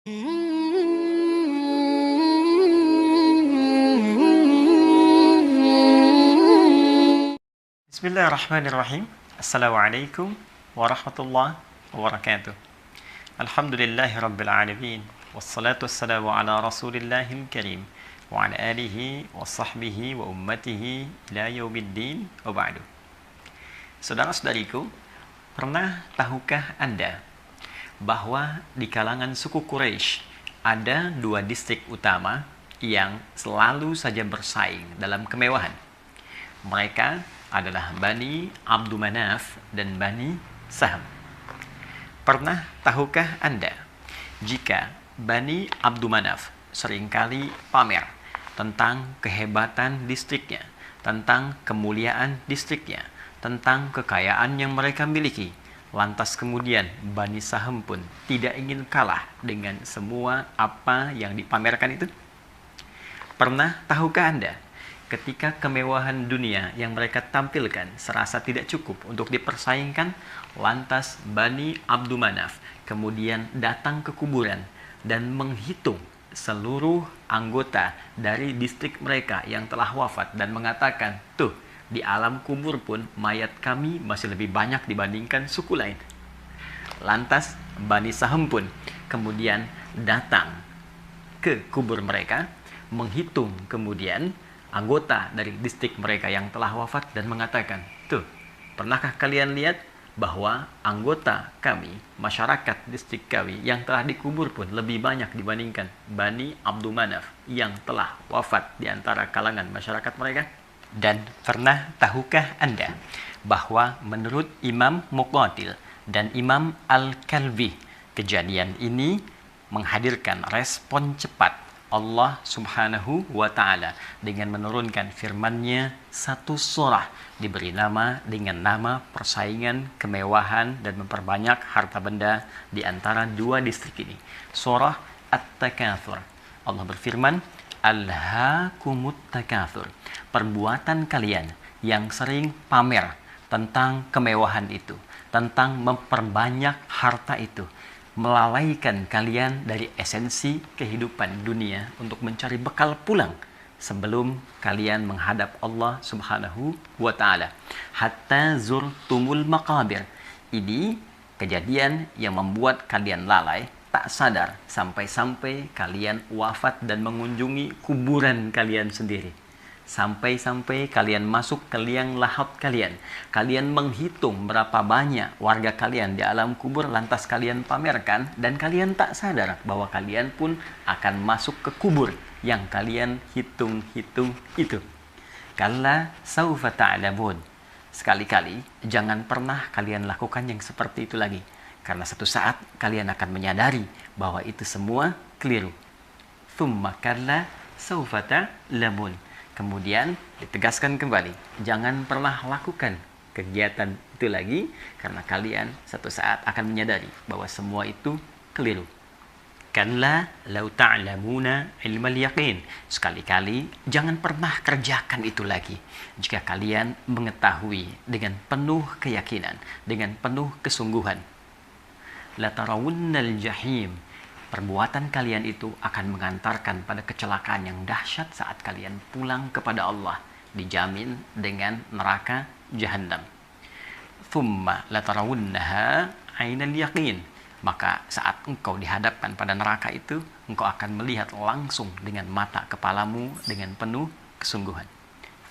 Bismillahirrahmanirrahim. Assalamualaikum warahmatullahi wabarakatuh. Alhamdulillahi rabbil alamin. Wassalatu wassalamu ala rasulillahil karim wa ala alihi wa sahbihi wa ummatihi ila yaumiddin wa ba'du. Saudara-saudariku, pernah tahukah Anda bahwa di kalangan suku Quraisy ada dua distrik utama yang selalu saja bersaing dalam kemewahan? Mereka adalah Bani Abdu Manaf dan Bani Saham. Pernah tahukah Anda jika Bani Abdu Manaf seringkali pamer tentang kehebatan distriknya, tentang kemuliaan distriknya, tentang kekayaan yang mereka miliki, lantas kemudian Bani Saham pun tidak ingin kalah dengan semua apa yang dipamerkan itu? Pernah tahukah Anda ketika kemewahan dunia yang mereka tampilkan serasa tidak cukup untuk dipersaingkan, lantas Bani Abdu Manaf kemudian datang ke kuburan dan menghitung seluruh anggota dari distrik mereka yang telah wafat dan mengatakan, tuh, di alam kubur pun mayat kami masih lebih banyak dibandingkan suku lain. Lantas Bani Saham pun kemudian datang ke kubur mereka, menghitung kemudian anggota dari distrik mereka yang telah wafat dan mengatakan, tuh, pernahkah kalian lihat bahwa anggota kami, masyarakat distrik kami yang telah dikubur pun lebih banyak dibandingkan Bani Abdu Manaf yang telah wafat di antara kalangan masyarakat mereka? Dan pernah tahukah Anda bahwa menurut Imam Muqatil dan Imam Al-Kalbi, kejadian ini menghadirkan respon cepat Allah Subhanahu wa Ta'ala dengan menurunkan firman-Nya satu surah diberi nama dengan nama persaingan, kemewahan, dan memperbanyak harta benda di antara dua distrik ini. Surah At-Takatsur. Allah berfirman, Alhaakumut takatsur. Perbuatan kalian yang sering pamer tentang kemewahan itu, tentang memperbanyak harta itu, melalaikan kalian dari esensi kehidupan dunia untuk mencari bekal pulang sebelum kalian menghadap Allah Subhanahu wa Ta'ala. Hatta zurtumul maqabir. Ini kejadian yang membuat kalian lalai, tak sadar, sampai-sampai kalian wafat dan mengunjungi kuburan kalian sendiri. Sampai-sampai kalian masuk ke liang lahat kalian. Kalian menghitung berapa banyak warga kalian di alam kubur, lantas kalian pamerkan, dan kalian tak sadar bahwa kalian pun akan masuk ke kubur yang kalian hitung-hitung itu. Kalla saufa ta'lamun. Sekali-kali jangan pernah kalian lakukan yang seperti itu lagi, karena satu saat kalian akan menyadari bahwa itu semua keliru. Thumma kalla saufa ta'lamun. Kemudian ditegaskan kembali, jangan pernah lakukan kegiatan itu lagi, karena kalian satu saat akan menyadari bahwa semua itu keliru. Kalla law ta'lamuna ilmal yaqin. Sekali-kali jangan pernah kerjakan itu lagi jika kalian mengetahui dengan penuh keyakinan, dengan penuh kesungguhan. Latarawunnal jahim. Perbuatan kalian itu akan mengantarkan pada kecelakaan yang dahsyat saat kalian pulang kepada Allah, dijamin dengan neraka Jahannam. Thumma latarawunnaha ainal yaqin. Maka saat engkau dihadapkan pada neraka itu, engkau akan melihat langsung dengan mata kepalamu dengan penuh kesungguhan.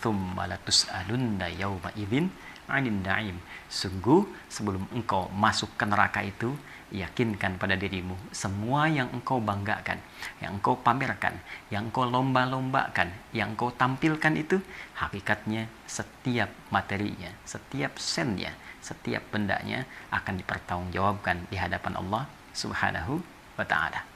Thumma latus'alunna yawma idzin 'anil na'im. Sungguh sebelum engkau masuk ke neraka itu, yakinkan pada dirimu semua yang engkau banggakan, yang engkau pamerkan, yang engkau lomba-lombakan, yang engkau tampilkan itu, hakikatnya setiap materinya, setiap sennya, setiap bendanya akan dipertanggungjawabkan di hadapan Allah Subhanahu wa Ta'ala.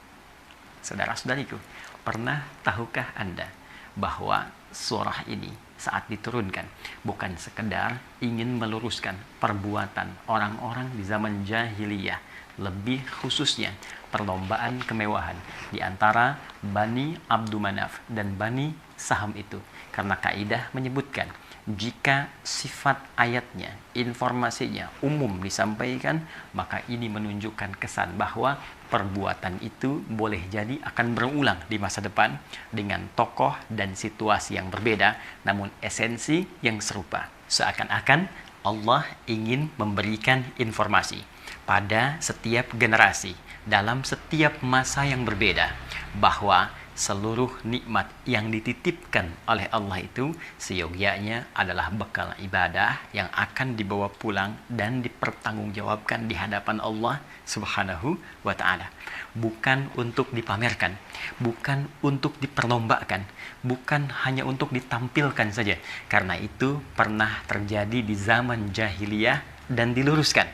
Saudara-saudariku, pernah tahukah Anda bahwa surah ini saat diturunkan bukan sekedar ingin meluruskan perbuatan orang-orang di zaman jahiliyah, lebih khususnya perlombaan kemewahan di antara Bani Abdu Manaf dan Bani Saham itu, karena kaidah menyebutkan Jika sifat ayatnya, informasinya umum disampaikan, maka ini menunjukkan kesan bahwa perbuatan itu boleh jadi akan berulang di masa depan dengan tokoh dan situasi yang berbeda, namun esensi yang serupa. Seakan-akan Allah ingin memberikan informasi pada setiap generasi dalam setiap masa yang berbeda bahwa seluruh nikmat yang dititipkan oleh Allah itu seyogyanya adalah bekal ibadah yang akan dibawa pulang dan dipertanggungjawabkan di hadapan Allah Subhanahu wa Ta'ala. Bukan untuk dipamerkan, bukan untuk diperlombakan, bukan hanya untuk ditampilkan saja. Karena itu pernah terjadi di zaman jahiliyah dan diluruskan.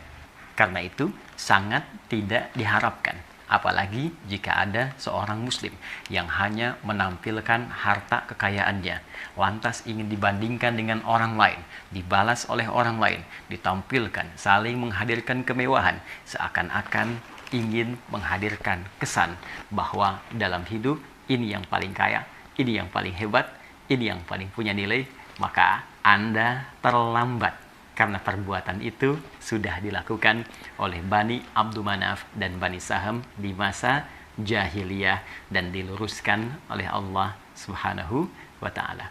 Karena itu sangat tidak diharapkan. Apalagi jika ada seorang muslim yang hanya menampilkan harta kekayaannya, lantas ingin dibandingkan dengan orang lain, dibalas oleh orang lain, ditampilkan, saling menghadirkan kemewahan, seakan-akan ingin menghadirkan kesan bahwa dalam hidup ini yang paling kaya, ini yang paling hebat, ini yang paling punya nilai, maka Anda terlambat. Karena perbuatan itu sudah dilakukan oleh Bani Abdul Manaf dan Bani Saham di masa jahiliyah dan diluruskan oleh Allah Subhanahu wa Ta'ala.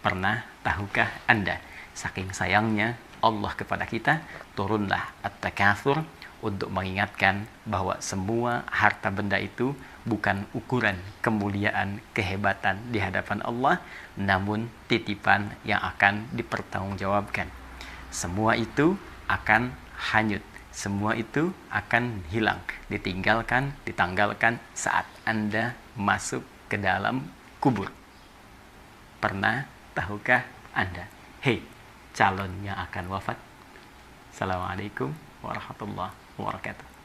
Pernah tahukah Anda, saking sayangnya Allah kepada kita, turunlah At-Takatsur untuk mengingatkan bahwa semua harta benda itu bukan ukuran kemuliaan, kehebatan di hadapan Allah, namun titipan yang akan dipertanggungjawabkan. Semua itu akan hanyut, semua itu akan hilang, ditinggalkan, ditanggalkan saat Anda masuk ke dalam kubur. Pernah tahukah Anda, hei, calon yang akan wafat? Assalamualaikum warahmatullahi wabarakatuh.